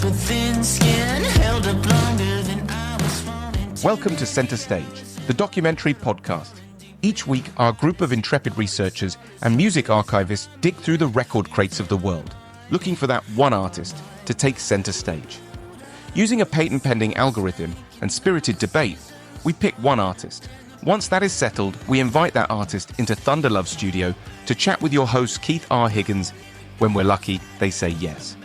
super thin skin, held up longer than I was wanting to. Welcome to Center Stage, the documentary podcast. Each week, our group of intrepid researchers and music archivists dig through the record crates of the world, looking for that one artist to take center stage. Using a patent-pending algorithm and spirited debate, we pick one artist. Once that is settled, we invite that artist into Thunderlove Studio to chat with your host, Keith R. Higgins. When we're lucky, they say yes.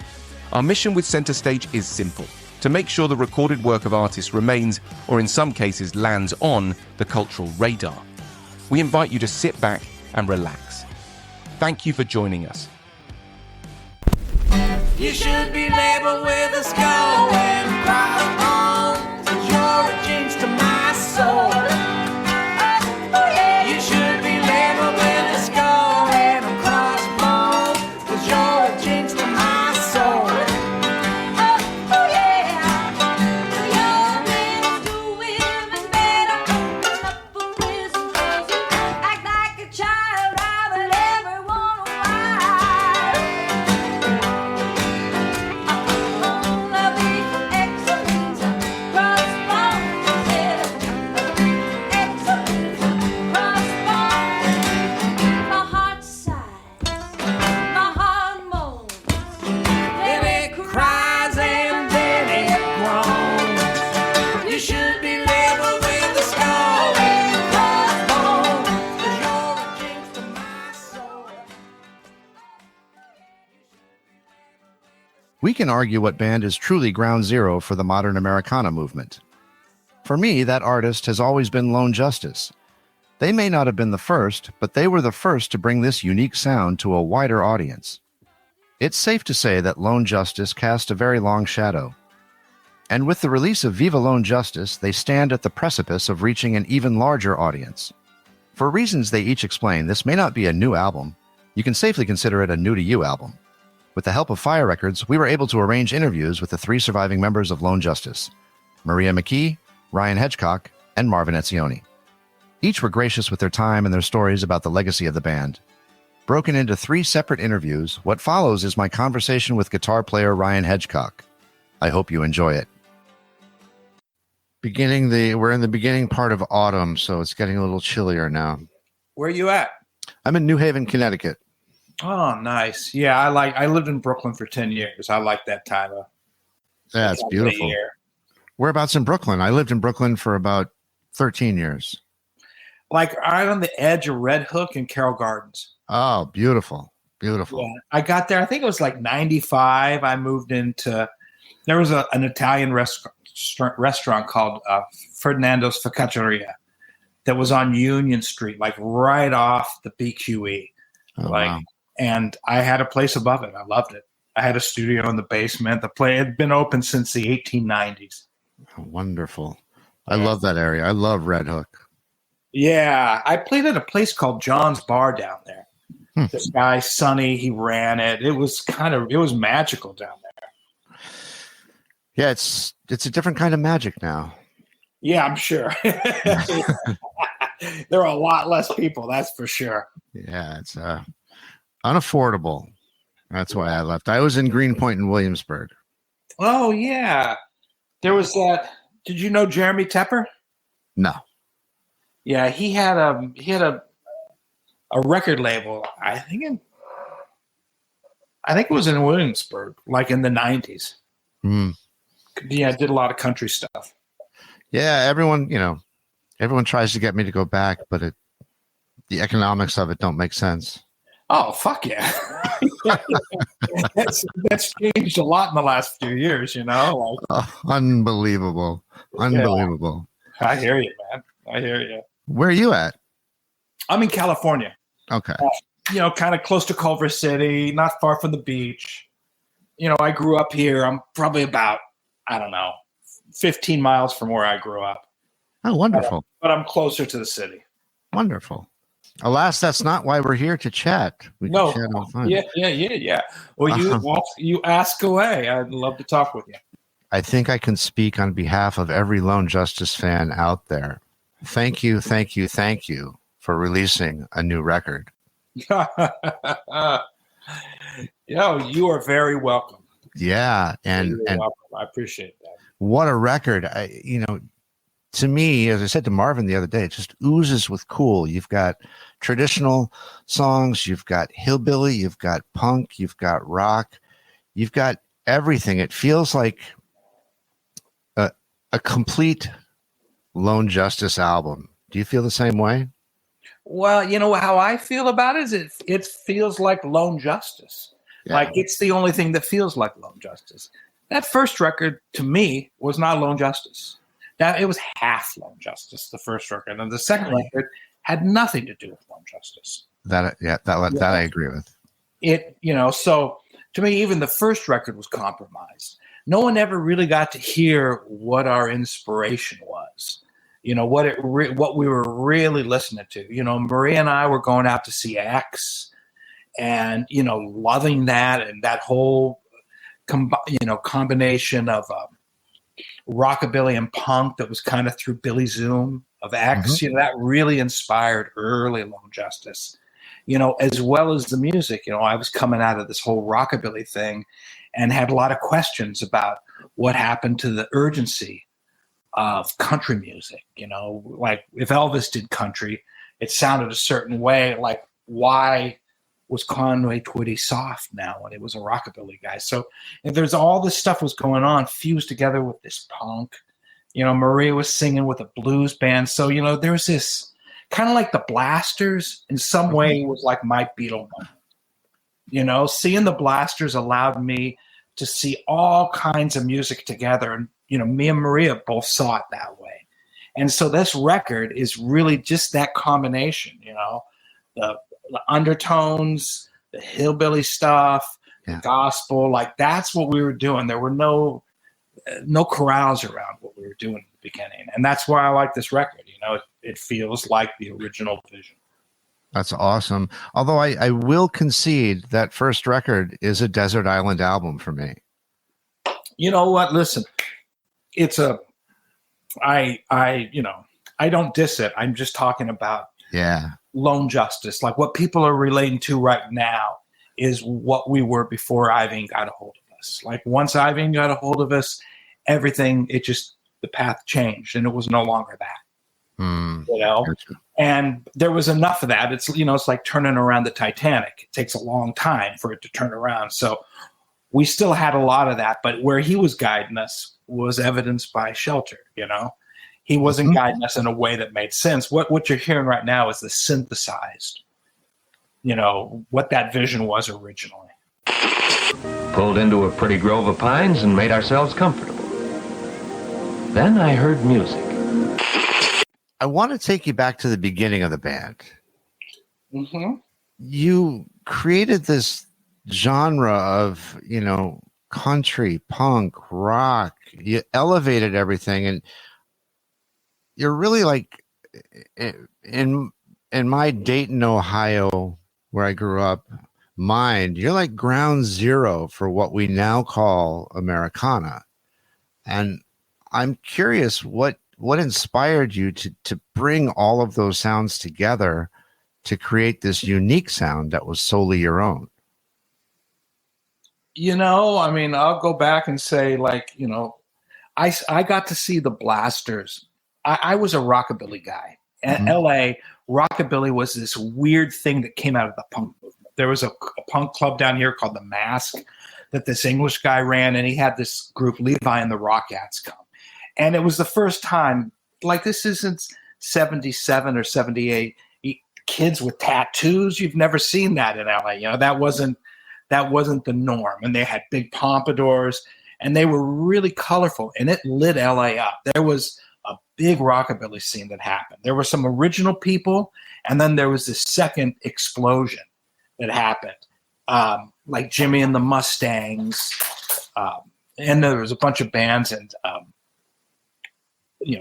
Our mission with Center Stage is simple: to make sure the recorded work of artists remains, or in some cases lands on, the cultural radar. We invite you to sit back and relax. Thank you for joining us. You should be labeled with a skull and crossbones, 'cause you're a jinx to my soul. You should be labeled with a skull and a crossbones, 'cause you're a jinx to my soul. We can argue what band is truly ground zero for the modern Americana movement. For me, that artist has always been Lone Justice. They may not have been the first, but they were the first to bring this unique sound to a wider audience. It's safe to say that Lone Justice cast a very long shadow. And with the release of Viva Lone Justice, they stand at the precipice of reaching an even larger audience. For reasons they each explain, this may not be a new album. You can safely consider it a new-to-you album. With the help of Fire Records, we were able to arrange interviews with the three surviving members of Lone Justice: Maria McKee, Ryan Hedgecock, and Marvin Etzioni. Each were gracious with their time and their stories about the legacy of the band. Broken into three separate interviews, what follows is my conversation with guitar player Ryan Hedgecock. I hope you enjoy it. We're in the beginning part of autumn, so it's getting a little chillier now. Where are you at? I'm in New Haven, Connecticut. Oh, nice. Yeah, I lived in Brooklyn for 10 years. I like that time of Yeah, it's beautiful. year. Whereabouts in Brooklyn? I lived in Brooklyn for about 13 years. Like right on the edge of Red Hook and Carroll Gardens. Oh, beautiful. Beautiful. Yeah. I got there, I think it was like 95. I moved into, there was an Italian restaurant called Ferdinando's Focacceria that was on Union Street, like right off the BQE. Oh, wow. And I had a place above it. I loved it. I had a studio in the basement. The place had been open since the 1890s. Oh, wonderful. I love that area. I love Red Hook. Yeah. I played at a place called John's Bar down there. This guy, Sonny, he ran it. It was magical down there. Yeah, it's a different kind of magic now. Yeah, I'm sure. There are a lot less people, that's for sure. Yeah, it's unaffordable. That's why I left. I was in Greenpoint in Williamsburg. Oh, yeah. There was that. Did you know Jeremy Tepper? No. Yeah, he had a record label. I think it was in Williamsburg, like in the 90s. Yeah, did a lot of country stuff. Yeah, everyone tries to get me to go back, but the economics of it don't make sense. Oh, fuck yeah. That's changed a lot in the last few years, Unbelievable. Unbelievable. Yeah. I hear you, man. I hear you. Where are you at? I'm in California. Okay. Kind of close to Culver City, not far from the beach. I grew up here. I'm probably about, 15 miles from where I grew up. Oh, wonderful. But I'm closer to the city. Wonderful. Alas, that's not why we're here to chat. We can chat all the time. Yeah. Well, you ask away. I'd love to talk with you. I think I can speak on behalf of every Lone Justice fan out there. Thank you for releasing a new record. You are very welcome. Yeah, and You're welcome. I appreciate that. what a record! To me, as I said to Marvin the other day, it just oozes with cool. You've got traditional songs, you've got hillbilly, you've got punk, you've got rock, you've got everything. It feels like a complete Lone Justice album. Do you feel the same way? Well, you know how I feel about it is it feels like Lone Justice. Yeah. Like it's the only thing that feels like Lone Justice. That first record to me was not Lone Justice. Now it was half Lone Justice, the first record, and the second record had nothing to do with Lone Justice. That I agree with. So to me, even the first record was compromised. No one ever really got to hear what our inspiration was. What we were really listening to. Maria and I were going out to see X, and loving that and that whole combination of rockabilly and punk that was kind of through Billy Zoom of X. Mm-hmm. That really inspired early Lone Justice. As well as the music. I was coming out of this whole rockabilly thing and had a lot of questions about what happened to the urgency of country music. Like if Elvis did country, it sounded a certain way. Like why was Conway Twitty soft now when he was a rockabilly guy? So if there's all this stuff was going on fused together with this punk, Maria was singing with a blues band. So, there's this kind of like the Blasters in some way was like my Beatle moment. Seeing the Blasters allowed me to see all kinds of music together. And, me and Maria both saw it that way. And so this record is really just that combination, the undertones, the hillbilly stuff, the gospel, like that's what we were doing. There were no corrals around what we were doing at the beginning. And that's why I like this record. It feels like the original vision. That's awesome. Although I will concede that first record is a desert island album for me. You know what? Listen, I don't diss it. I'm just talking about Lone Justice. Like what people are relating to right now is what we were before Ivan got a hold of us. Like once Ivan got a hold of us, everything, the path changed and it was no longer that. Gotcha. And there was enough of that. It's like turning around the Titanic. It takes a long time for it to turn around. So we still had a lot of that, but where he was guiding us was evidenced by Shelter. He wasn't guiding us in a way that made sense. What you're hearing right now is the synthesized, what that vision was originally. Pulled into a pretty grove of pines and made ourselves comfortable. Then I heard music. I want to take you back to the beginning of the band. Mm-hmm. You created this genre of, country, punk, rock. You elevated everything, and you're really like in my Dayton, Ohio, where I grew up, you're like ground zero for what we now call Americana. And I'm curious what inspired you to bring all of those sounds together to create this unique sound that was solely your own? I'll go back and say, I got to see the Blasters. I was a rockabilly guy. In LA, rockabilly was this weird thing that came out of the punk movement. There was a punk club down here called The Mask that this English guy ran, and he had this group, Levi and the Rockettes, come. And it was the first time, like this isn't 77 or 78, kids with tattoos. You've never seen that in LA. That wasn't the norm. And they had big pompadours and they were really colorful and it lit LA up. There was a big rockabilly scene that happened. There were some original people. And then there was this second explosion that happened. Like Jimmy and the Mustangs. And there was a bunch of bands and,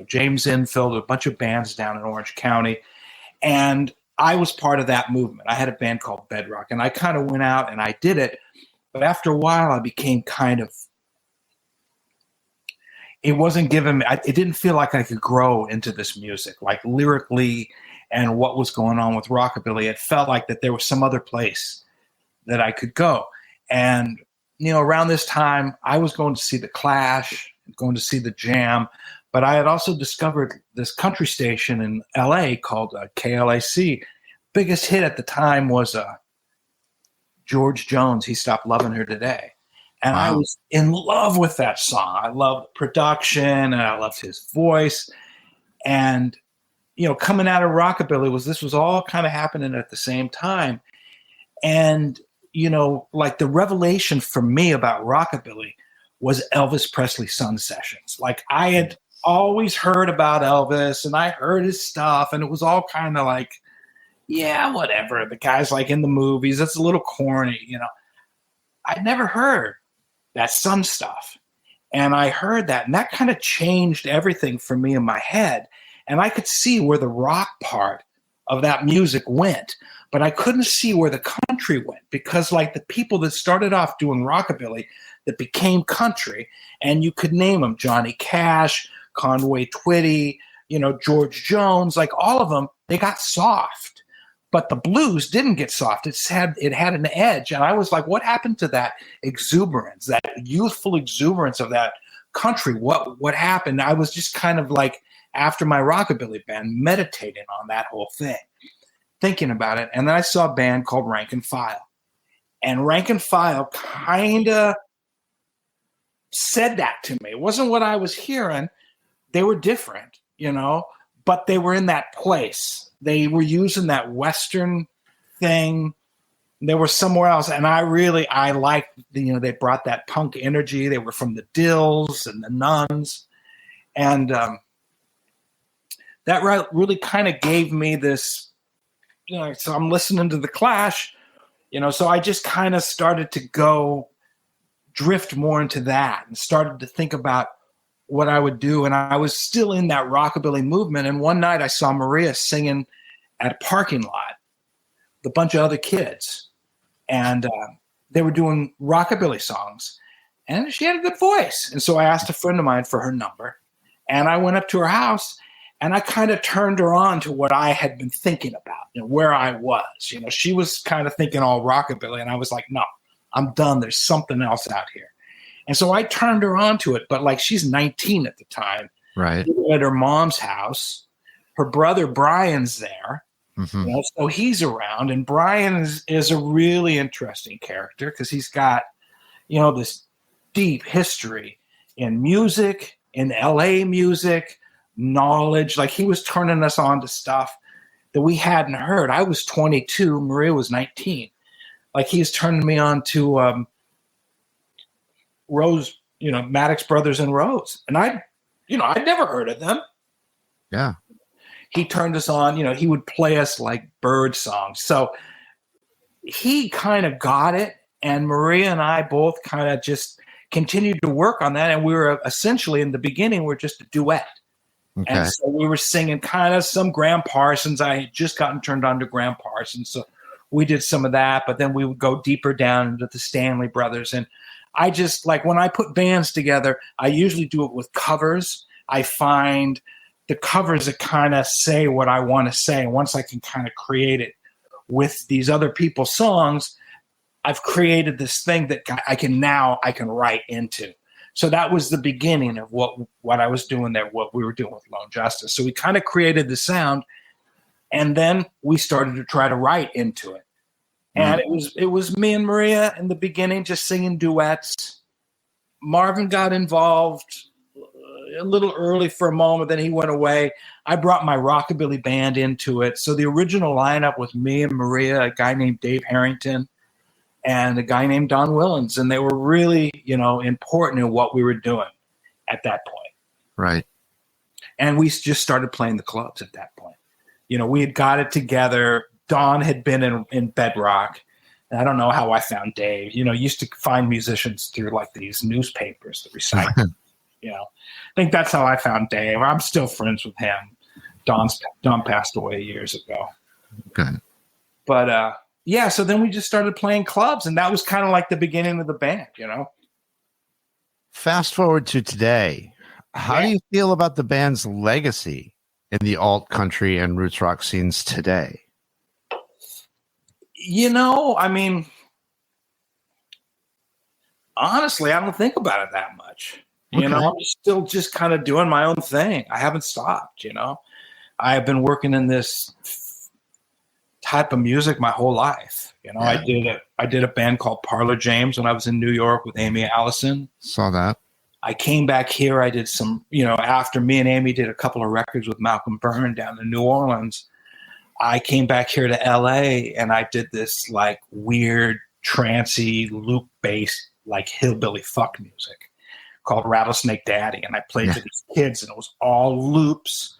James Infield, a bunch of bands down in Orange County. And I was part of that movement. I had a band called Bedrock, and I kind of went out and I did it. But after a while, I became it wasn't giving me, it didn't feel like I could grow into this music, like lyrically and what was going on with rockabilly. It felt like that there was some other place that I could go. And around this time, I was going to see the Clash, going to see the Jam, but I had also discovered this country station in LA called KLAC. Biggest hit at the time was George Jones, He Stopped Loving Her Today. And I was in love with that song. I loved the production and I loved his voice. And, coming out of rockabilly this was all kind of happening at the same time. And, like the revelation for me about rockabilly was Elvis Presley Sun Sessions. Like I had always heard about Elvis and I heard his stuff and it was all kind of like, yeah, whatever. The guy's like in the movies. It's a little corny, I'd never heard that Sun stuff. And I heard that, and that kind of changed everything for me in my head. And I could see where the rock part of that music went, but I couldn't see where the country went because like the people that started off doing rockabilly that became country, and you could name them, Johnny Cash, Conway Twitty, George Jones, like all of them, they got soft. But the blues didn't get soft. It had an edge. And I was like, what happened to that exuberance, that youthful exuberance of that country? What happened? I was just kind of like, after my rockabilly band, meditating on that whole thing, thinking about it. And then I saw a band called Rank and File. And Rank and File kind of said that to me. It wasn't what I was hearing. They were different, but they were in that place. They were using that Western thing. They were somewhere else. And I liked, they brought that punk energy. They were from the Dills and the Nuns. And that really kind of gave me this, so I'm listening to the Clash, so I just kind of started to drift more into that and started to think about what I would do. And I was still in that rockabilly movement. And one night I saw Maria singing at a parking lot with a bunch of other kids. And they were doing rockabilly songs. And she had a good voice. And so I asked a friend of mine for her number. And I went up to her house and I kind of turned her on to what I had been thinking about, where I was. She was kind of thinking all rockabilly. And I was like, no, I'm done. There's something else out here. And so I turned her on to it, but like she's 19 at the time. Right. At her mom's house. Her brother Brian's there. Mm-hmm. So he's around. And Brian is a really interesting character because he's got, this deep history in music, in LA music, knowledge. Like he was turning us on to stuff that we hadn't heard. I was 22. Maria was 19. Like he's turning me on to Rose, Maddox Brothers and Rose. And I'd never heard of them. Yeah. He turned us on, he would play us like bird songs. So he kind of got it. And Maria and I both kind of just continued to work on that. And we were essentially in the beginning, we're just a duet. Okay. And so we were singing kind of some Graham Parsons. I had just gotten turned on to Graham Parsons. So we did some of that, but then we would go deeper down into the Stanley Brothers. And I just like when I put bands together, I usually do it with covers. I find the covers that kind of say what I want to say. And once I can kind of create it with these other people's songs, I've created this thing that I can write into. So that was the beginning of what I was doing there, what we were doing with Lone Justice. So we kind of created the sound, and then we started to try to write into it. And it was me and Maria in the beginning just singing duets. Marvin got involved a little early for a moment, then he went away. I brought my rockabilly band into it. So the original lineup was me and Maria, a guy named Dave Harrington, and a guy named Don Willens. And they were really, important in what we were doing at that point. Right. And we just started playing the clubs at that point. We had got it together. Don had been in Bedrock. And I don't know how I found Dave. Used to find musicians through like these newspapers, the recycling. I think that's how I found Dave. I'm still friends with him. Don passed away years ago. Okay. But so then we just started playing clubs, and that was kind of like the beginning of the band, Fast forward to today. How do you feel about the band's legacy in the alt country and roots rock scenes today? Honestly, I don't think about it that much. Okay. You know, I'm still just kind of doing my own thing. I haven't stopped, you know. I've been working in this type of music my whole life. You know, I did a band called Parlor James when I was in New York with Amy Allison. Saw that. I came back here. I did some, you know, after me and Amy did a couple of records with Malcolm Byrne down in New Orleans, I came back here to LA and I did this like weird trancey loop-based like hillbilly fuck music called Rattlesnake Daddy. And I played to these kids and it was all loops.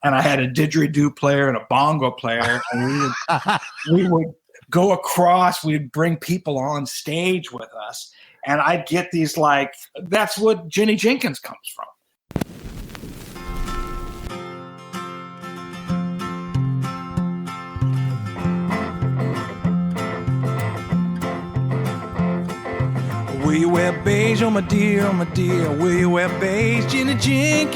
And I had a didgeridoo player and a bongo player. And we would go across, we'd bring people on stage with us. And I'd get these like, that's what Jenny Jenkins comes from. Will you wear beige, oh my dear, oh my dear? Will you wear beige, Jenny Jenkins?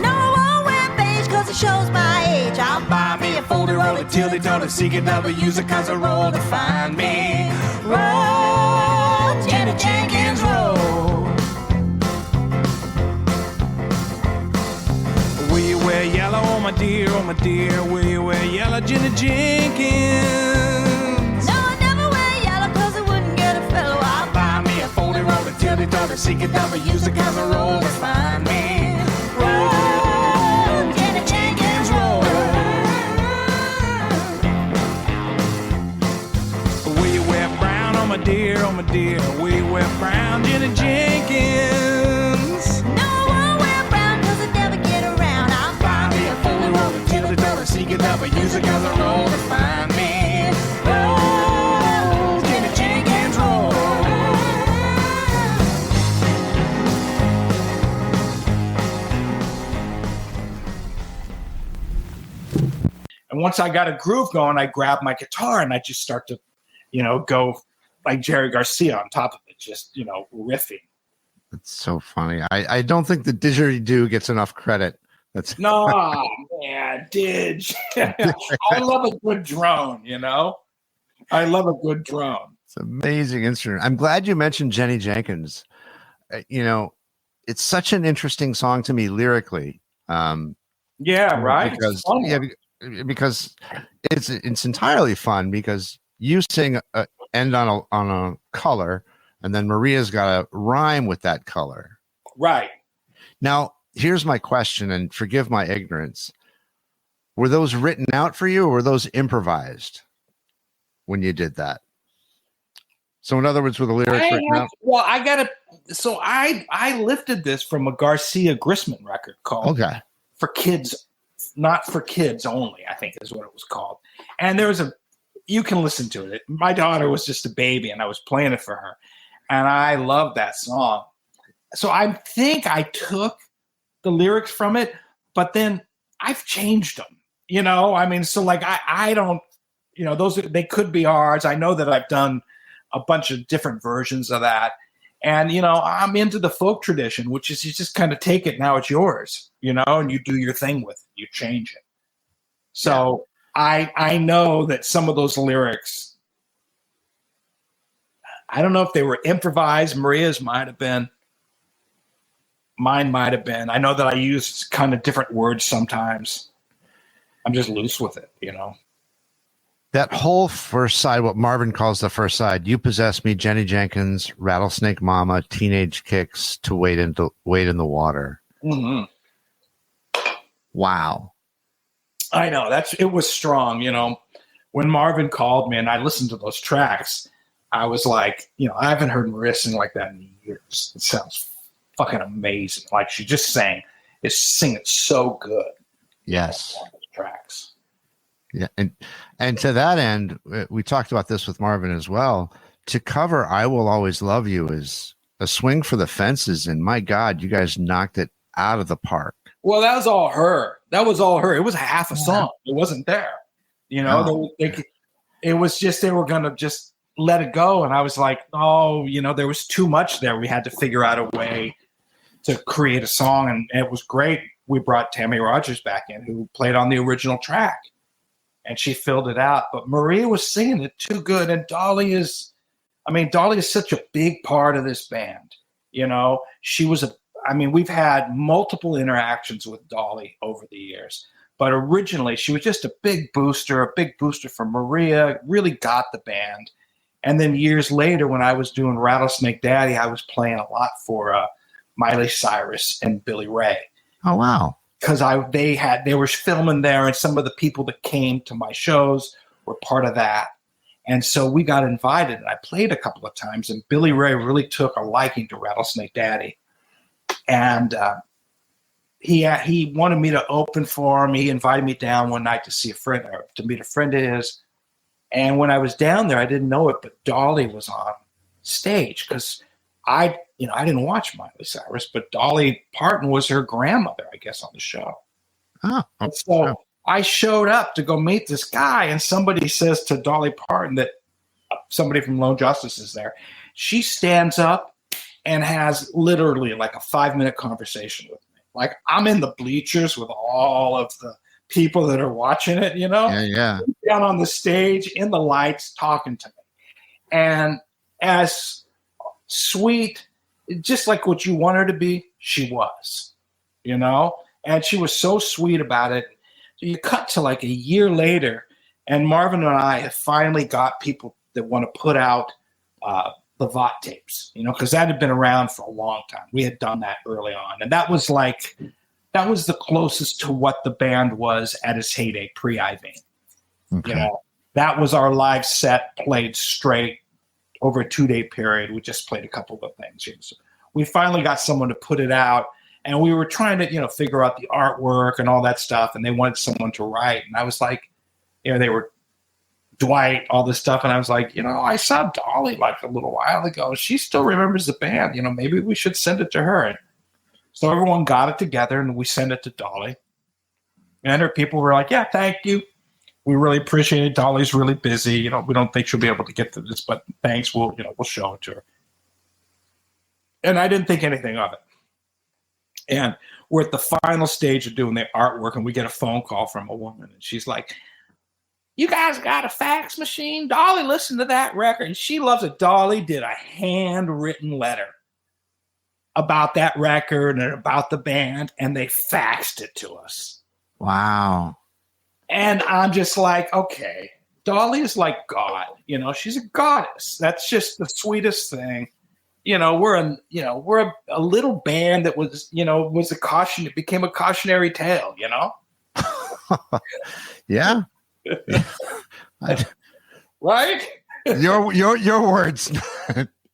No, I won't wear beige cause it shows my age. I'll buy me a folder, roll it till they don't CKW, use it cause I roll to find me. Roll, Jenny Jenkins, roll. Will you wear yellow, oh my dear, oh my dear? Will you wear yellow, Jenny Jenkins? No, I never wear yellow cause it wouldn't get a fellow. I'll buy me a folder, roll it till they don't CKW, use it cause I roll to find me. Roll, Jenny Jenkins, roll. Will you wear brown, oh my dear, oh my dear? Will you wear brown, Jenny Jenkins? No, I won't wear brown cause I never get around. I'll buy me a folder, roll it till they don't CKW, use it cause I roll to find me. Roll, Jenny Jenkins, roll. And once I got a groove going, I grabbed my guitar and I just start to, you know, go like Jerry Garcia on top of it, just, you know, riffing. It's so funny. I don't think the didgeridoo gets enough credit. That's No, man, Didge. I love a good drone, you know? I love a good drone. It's an amazing instrument. I'm glad you mentioned Jenny Jenkins. You know, it's such an interesting song to me lyrically. Yeah, right? Because because it's entirely fun because you sing end on a color, and then Maria's got to rhyme with that color. Right. Now, here's my question, and forgive my ignorance. Were those written out for you, or were those improvised when you did that? So, in other words, were the lyrics written out? Well, I lifted this from a Garcia Grisman record called For Kids, Not for Kids Only, I think is what it was called. And there was you can listen to it. My daughter was just a baby and I was playing it for her. And I love that song. So I think I took the lyrics from it, but then I've changed them, you know? I mean, so like I don't, you know, they could be ours. I know that I've done a bunch of different versions of that. And, you know, I'm into the folk tradition, which is you just kind of take it, now it's yours, you know, and you do your thing with it. You change it. So I know that some of those lyrics, I don't know if they were improvised. Maria's might have been. Mine might have been. I know that I use kind of different words sometimes. I'm just loose with it, you know. That whole first side, what Marvin calls the first side, You Possess Me, Jenny Jenkins, Rattlesnake Mama, Teenage Kicks, To Wade in the Water. Mm-hmm. Wow. I know it was strong. You know, when Marvin called me and I listened to those tracks, I was like, you know, I haven't heard Maria sing like that in years. It sounds fucking amazing. Like she just sang, is singing so good. Yes. On those tracks. Yeah. And to that end, we talked about this with Marvin as well. To cover I Will Always Love You is a swing for the fences. And my God, you guys knocked it out of the park. Well, that was all her. It was half a song. It wasn't there. You know, it was just, they were going to just let it go. And I was like, oh, you know, there was too much there. We had to figure out a way to create a song. And it was great. We brought Tammy Rogers back in, who played on the original track. And she filled it out. But Maria was singing it too good. And Dolly is, I mean, Dolly is such a big part of this band. You know, we've had multiple interactions with Dolly over the years, but originally she was just a big booster for Maria, really got the band. And then years later, when I was doing Rattlesnake Daddy, I was playing a lot for Miley Cyrus and Billy Ray. Oh, wow. Because they were filming there, and some of the people that came to my shows were part of that. And so we got invited, and I played a couple of times, and Billy Ray really took a liking to Rattlesnake Daddy. And he wanted me to open for him. He invited me down one night to see to meet a friend of his. And when I was down there, I didn't know it, but Dolly was on stage because I didn't watch Miley Cyrus, but Dolly Parton was her grandmother, I guess, on the show. Oh, and so I showed up to go meet this guy, and somebody says to Dolly Parton that somebody from Lone Justice is there. She stands up and has literally like a 5-minute conversation with me. Like, I'm in the bleachers with all of the people that are watching it, you know? Yeah. Down on the stage in the lights talking to me. And as sweet, just like what you want her to be, she was, you know? And she was so sweet about it. So you cut to like a year later, and Marvin and I have finally got people that want to put out the VOT tapes, you know, because that had been around for a long time. We had done that early on. And that was the closest to what the band was at its heyday, pre-Ivane. Okay. You know, that was our live set, played straight over a 2-day period. We just played a couple of things. You know, so we finally got someone to put it out, and we were trying to, you know, figure out the artwork and all that stuff, and they wanted someone to write. And I was like, you know, they were Dwight, all this stuff. And I was like, you know, I saw Dolly like a little while ago. She still remembers the band. You know, maybe we should send it to her. And so everyone got it together, and we sent it to Dolly. And her people were like, yeah, thank you. We really appreciate it. Dolly's really busy. You know, we don't think she'll be able to get to this, but thanks. We'll show it to her. And I didn't think anything of it. And we're at the final stage of doing the artwork, and we get a phone call from a woman, and she's like, you guys got a fax machine? Dolly listened to that record, and she loves it. Dolly did a handwritten letter about that record and about the band, and they faxed it to us. Wow. And I'm just like, okay, Dolly is like God. You know, she's a goddess. That's just the sweetest thing. You know, we're a little band that was, you know, it became a cautionary tale, you know? Yeah. Right? Your words.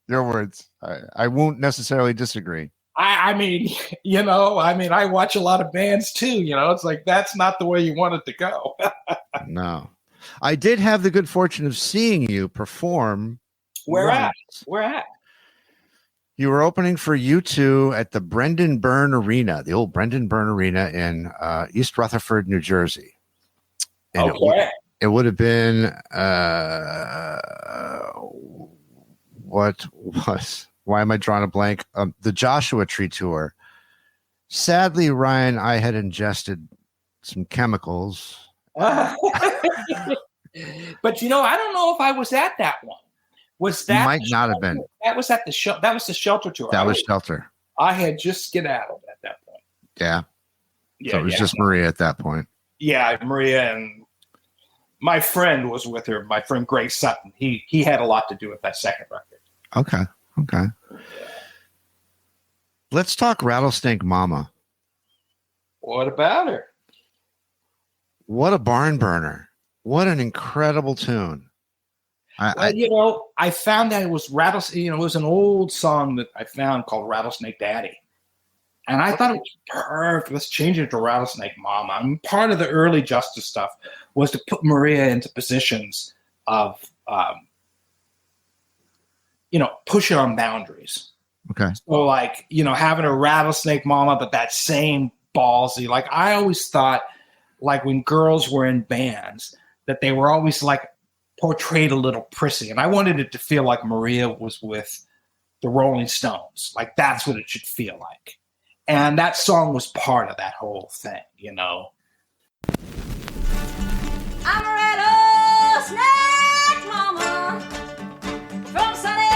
Your words. I won't necessarily disagree. I mean, you know, I watch a lot of bands too, you know, it's like, that's not the way you want it to go. No. I did have the good fortune of seeing you perform. Where at? You were opening for U2 at the Brendan Byrne Arena, the old Brendan Byrne Arena in East Rutherford, New Jersey. And okay. It would have been, why am I drawing a blank? The Joshua Tree Tour. Sadly, Ryan, I had ingested some chemicals. But, you know, I don't know if I was at that one. Was that? You might not have been. That was at the That was the Shelter Tour. That was Shelter. I had just skedaddled at that point. Yeah. So it was just Maria at that point. Yeah, Maria, and my friend was with her. My friend Greg Sutton. He had a lot to do with that second record. Okay. Let's talk Rattlesnake Mama. What about her? What a barn burner. What an incredible tune. You know, I found that it was Rattlesnake. You know, it was an old song that I found called Rattlesnake Daddy. And I thought it was perfect. Let's change it to Rattlesnake Mama. I mean, part of the early Justice stuff was to put Maria into positions of, you know, pushing on boundaries. Okay. So, like, you know, having a Rattlesnake Mama, but that same ballsy. Like, I always thought, like, when girls were in bands, that they were always, like, portrayed a little prissy. And I wanted it to feel like Maria was with the Rolling Stones. Like, that's what it should feel like. And that song was part of that whole thing, you know. I'm a rattlesnake mama from sunny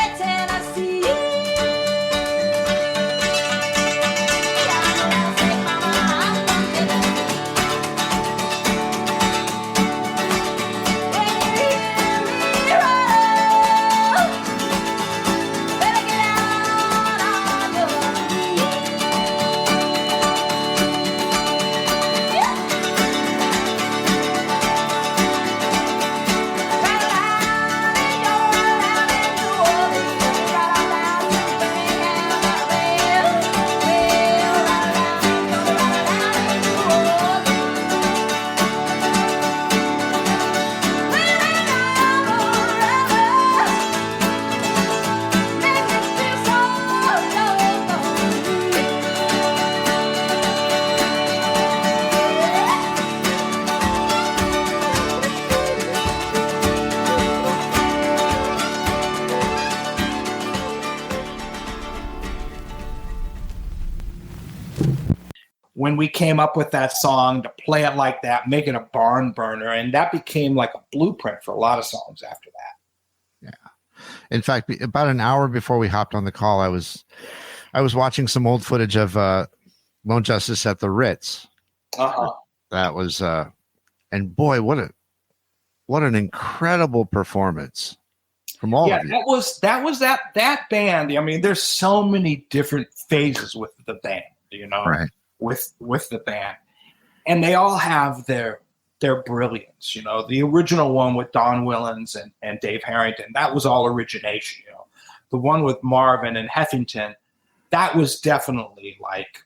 when we came up with that song, to play it like that, make it a barn burner, and that became like a blueprint for a lot of songs after that. Yeah. In fact, about an hour before we hopped on the call, I was watching some old footage of Lone Justice at the Ritz. That was and boy, what an incredible performance from all of you. That was that band. I mean, there's so many different phases with the band, right. with the band, and they all have their brilliance. The original one with Don Willens and Dave Harrington, that was all origination. The one with Marvin and Heffington, that was definitely like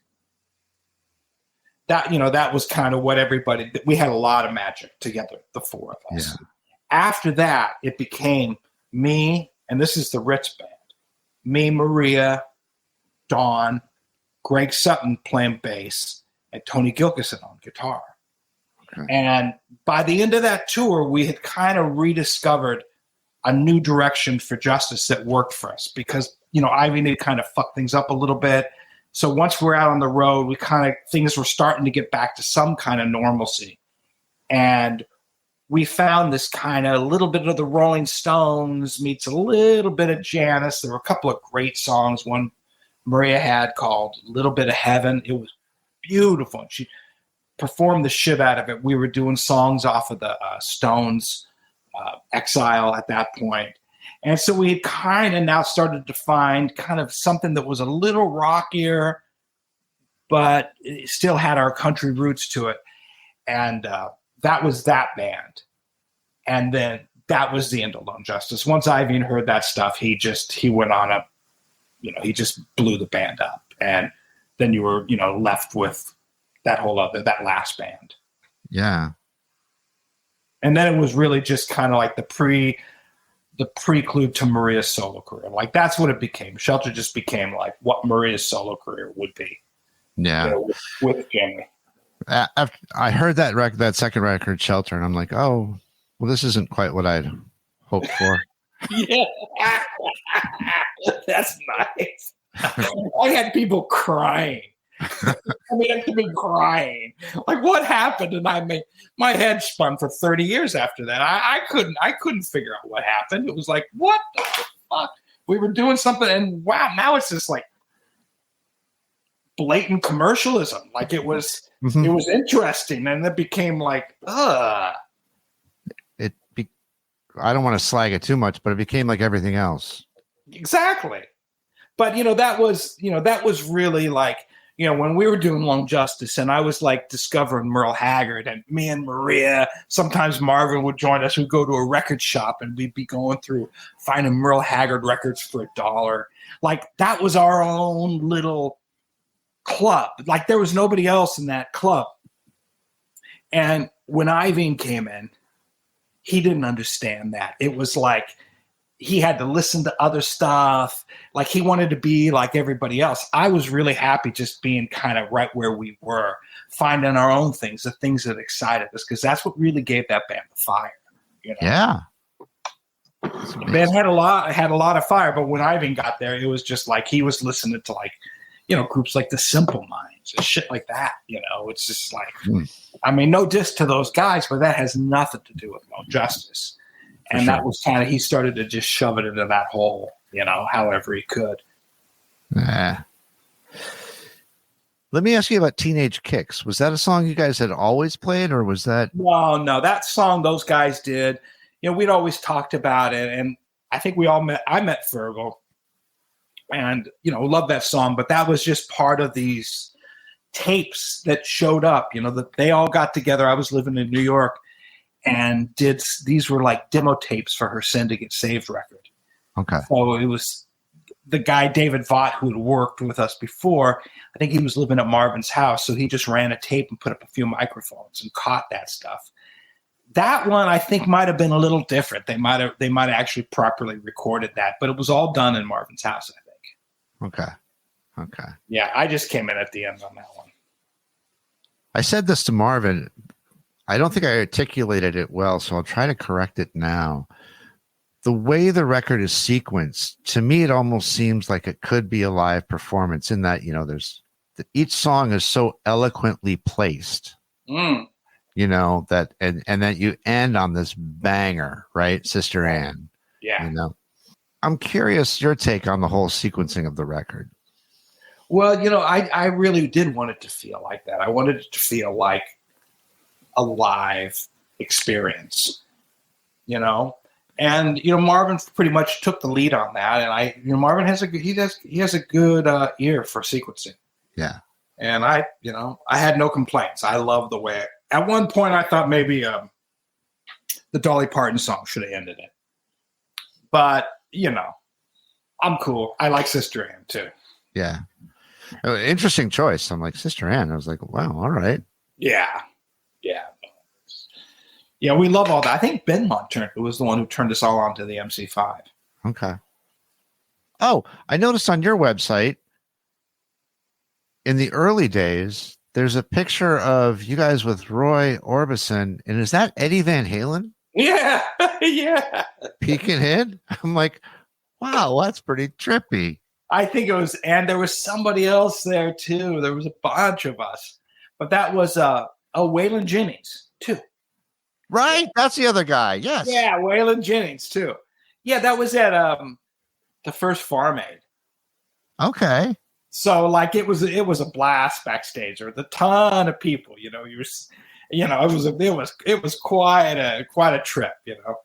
that. That was kind of what everybody. We had a lot of magic together, the four of us. Yeah. After that, it became me, and this is the Ritz band. Me, Maria, Dawn, Greg Sutton playing bass, and Tony Gilkison on guitar. Okay. And by the end of that tour, we had kind of rediscovered a new direction for Justice that worked for us because, Ivy had kind of fucked things up a little bit. So once we're out on the road, things were starting to get back to some kind of normalcy. And we found this kind of little bit of the Rolling Stones meets a little bit of Janis. There were a couple of great songs. One Maria had called Little Bit of Heaven. It was beautiful. She performed the shit out of it. We were doing songs off of the Stones Exile at that point. And so we had kind of now started to find kind of something that was a little rockier, but it still had our country roots to it. And that was that band. And then that was the end of Lone Justice. Once Ivy heard that stuff, he went on he just blew the band up. And then you were, left with that last band. Yeah. And then it was really just kind of like the prelude to Maria's solo career. Like that's what it became. Shelter just became like what Maria's solo career would be. Yeah. With Jamie. After I heard that second record, Shelter, and I'm like, oh, well, this isn't quite what I'd hoped for. Yeah. That's nice. I had people crying. Crying. Like, what happened? And my head spun for 30 years after that. I couldn't figure out what happened. It was like, what the fuck? We were doing something, and wow, now it's just like blatant commercialism. Like it was, It was interesting, and it became like, I don't want to slag it too much, but it became like everything else. Exactly. But that was really like, when we were doing Lone Justice, and I was like discovering Merle Haggard, and me and Maria, sometimes Marvin would join us. We'd go to a record shop and we'd be going through finding Merle Haggard records for $1. Like that was our own little club. Like there was nobody else in that club. And when Ivy came in, he didn't understand that. It was like he had to listen to other stuff. Like he wanted to be like everybody else. I was really happy just being kind of right where we were, finding our own things, the things that excited us, because that's what really gave that band the fire. Yeah. The band had a lot of fire, but when Ivan got there, it was just like he was listening to like, groups like the Simple Minds and shit like that. It's just like, no diss to those guys, but that has nothing to do with Lone Justice. And that was kind of, he started to just shove it into that hole, however he could. Let me ask you about Teenage Kicks. Was that a song you guys had always played, or was that? No, that song those guys did. We'd always talked about it, and I think I met Fergal, and, loved that song, but that was just part of these tapes that showed up, that they all got together. I was living in New York, and these were like demo tapes for her Send to Get Saved record. Okay. So it was the guy, David Vaught, who had worked with us before. I think he was living at Marvin's house. So he just ran a tape and put up a few microphones and caught that stuff. That one, I think, might have been a little different. They might have actually properly recorded that, but it was all done in Marvin's house, I think. Okay. Yeah. I just came in at the end on that one. I said this to Marvin. I don't think I articulated it well, so I'll try to correct it now. The way the record is sequenced, to me, it almost seems like it could be a live performance in that, there's each song is so eloquently placed. You know, that and then you end on this banger, right? Sister Ann. Yeah. You know. I'm curious your take on the whole sequencing of the record. Well, you know, I really did want it to feel like that. I wanted it to feel like a live experience, you know. And you know, Marvin pretty much took the lead on that. And Marvin has a good ear for sequencing. Yeah. And I had no complaints. I love the way. At one point, I thought maybe the Dolly Parton song should have ended it, but you know, I'm cool. I like Sister Ann too. Yeah. Interesting choice. I'm like, Sister Ann. I was like, wow, all right. Yeah. We love all that. I think Benmont was the one who turned us all onto the MC5. Okay. Oh, I noticed on your website in the early days, there's a picture of you guys with Roy Orbison. And is that Eddie Van Halen? Yeah. Yeah. Peeking in? I'm like, wow, that's pretty trippy. I think it was, and there was somebody else there too. There was a bunch of us, but that was Waylon Jennings too. Right, that's the other guy. Yes. Yeah, Waylon Jennings too. Yeah, that was at the first Farm Aid. Okay. So like it was a blast backstage. There was a ton of people. You know, it was quite a trip. You know.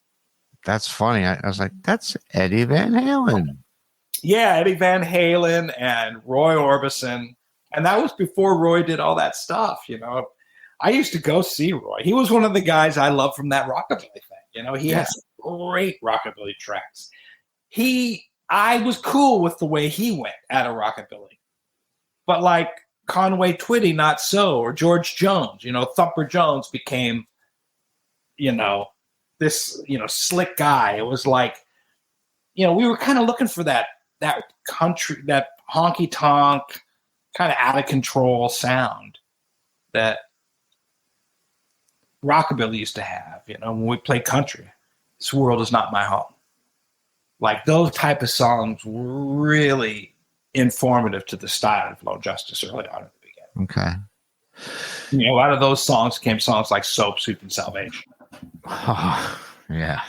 That's funny. I was like, that's Eddie Van Halen. Yeah, Eddie Van Halen and Roy Orbison. And that was before Roy did all that stuff, you know. I used to go see Roy. He was one of the guys I loved from that rockabilly thing. You know, he has great rockabilly tracks. I was cool with the way he went at a rockabilly. But like Conway Twitty, not so, or George Jones, you know, Thumper Jones became, you know, this, you know, slick guy. It was like, you know, we were kind of looking for that country, that honky tonk, kind of out of control sound that rockabilly used to have. You know, when we played country, This World Is Not My Home. Like those type of songs were really informative to the style of Lone Justice early on at the beginning. Okay. You know, out of those songs came songs like Soap, Soup, and Salvation. Oh, yeah.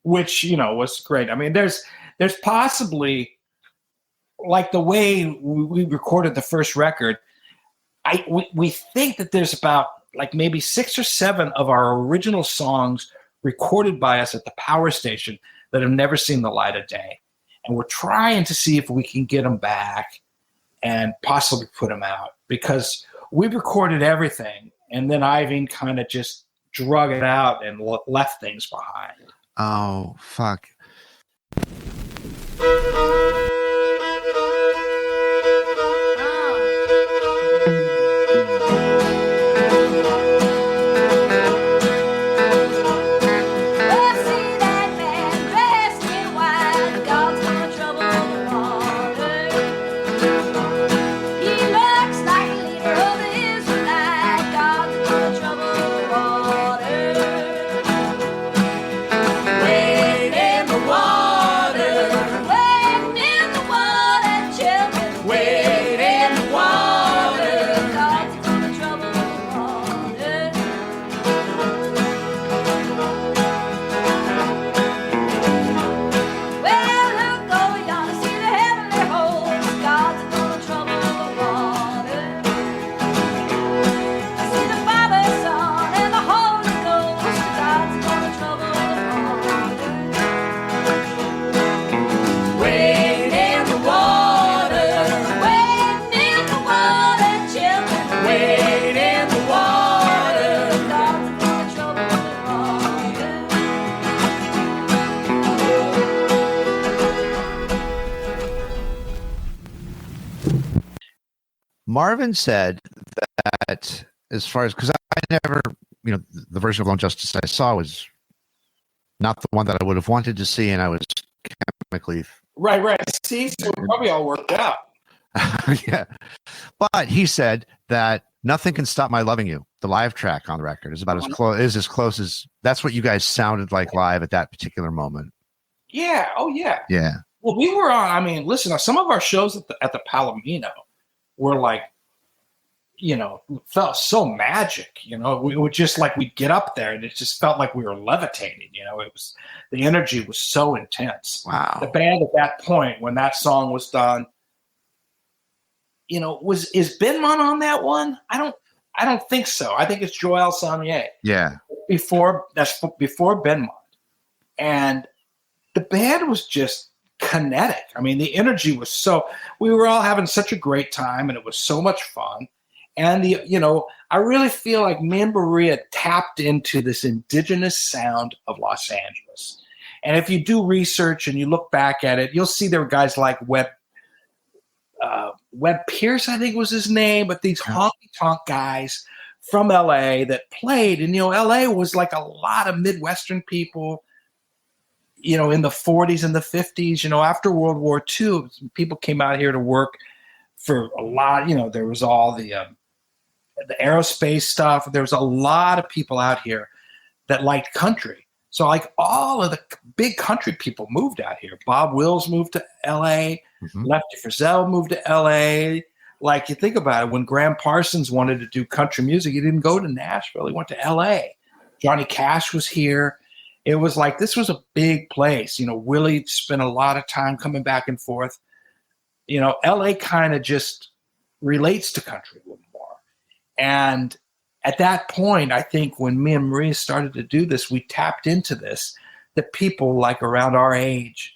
Which, you know, was great. I mean, there's possibly, like the way we recorded the first record, we think that there's about like maybe 6 or 7 of our original songs recorded by us at the power station that have never seen the light of day. And we're trying to see if we can get them back and possibly put them out, because we recorded everything and then Ivan kind of just drug it out and left things behind. Oh, fuck. Marvin said that as far as, because I never, you know, the version of Lone Justice I saw was not the one that I would have wanted to see, and I was chemically Right. See, so it probably all worked out. yeah. But he said that Nothing Can Stop My Loving You, the live track on the record, is about as close as that's what you guys sounded like live at that particular moment. Yeah. Oh, yeah. Yeah. Well, we were on. I mean, listen, some of our shows at the Palomino were like felt so magic. We would just like, we'd get up there and it just felt like we were levitating. The energy was so intense. Wow. The band at that point, when that song was done, is Benmont on that one? I don't think so. I think it's Joel Saunier. Yeah. Before Benmont. And the band was just kinetic. I mean, the energy was we were all having such a great time and it was so much fun. And I really feel like me and Maria tapped into this indigenous sound of Los Angeles. And if you do research and you look back at it, you'll see there were guys like Webb Pierce, I think was his name, but these honky-tonk guys from LA that played. And, LA was like a lot of Midwestern people, in the 40s and the 50s, after World War II, people came out here to work for a lot. There was all the aerospace stuff. There was a lot of people out here that liked country. So like all of the big country people moved out here. Bob Wills moved to LA. Mm-hmm. Lefty Frizzell moved to LA. Like, you think about it, when Graham Parsons wanted to do country music, he didn't go to Nashville. He went to LA. Johnny Cash was here. It was like, this was a big place. Willie spent a lot of time coming back and forth. LA kind of just relates to country a little more. And at that point, I think when me and Maria started to do this, we tapped into this, that people like around our age,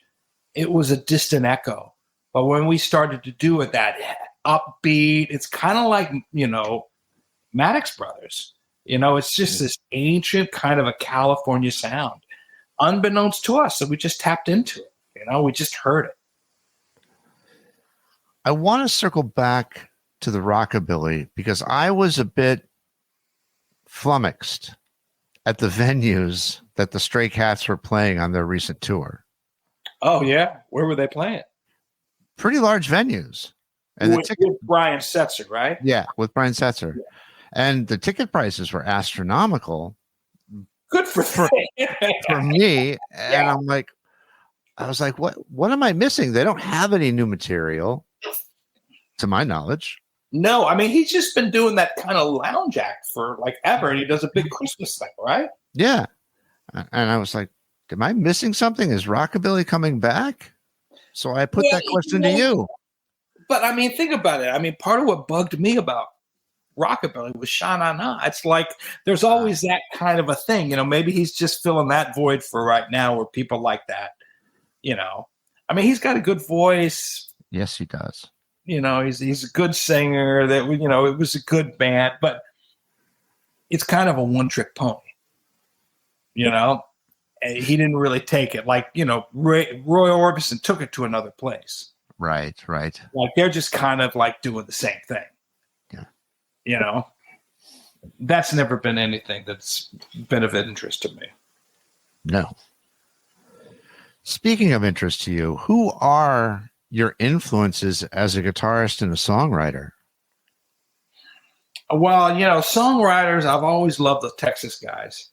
it was a distant echo. But when we started to do it, that upbeat, it's kind of like, Maddox Brothers. It's just this ancient kind of a California sound, unbeknownst to us. So we just tapped into it. We just heard it. I want to circle back to the rockabilly because I was a bit flummoxed at the venues that the Stray Cats were playing on their recent tour. Oh, yeah. Where were they playing? Pretty large venues. And with Brian Setzer, right? Yeah, with Brian Setzer. Yeah. And the ticket prices were astronomical. Good for me. And I was like, what am I missing? They don't have any new material, to my knowledge. No, I mean, he's just been doing that kind of lounge act for like ever. And he does a big Christmas thing, right? Yeah. And I was like, am I missing something? Is rockabilly coming back? So I put that question to you. But I mean, think about it. I mean, part of what bugged me about rockabilly was Sha-Na-Na. It's like there's always that kind of a thing. Maybe he's just filling that void for right now where people like that. I mean, he's got a good voice. Yes, he does. He's a good singer. That it was a good band, but it's kind of a one-trick pony. And he didn't really take it like Roy Orbison took it to another place. Right. Like they're just kind of like doing the same thing. Yeah. That's never been anything that's been of interest to me. No. Speaking of interest to you, who are your influences as a guitarist and a songwriter? Well, songwriters, I've always loved the Texas guys.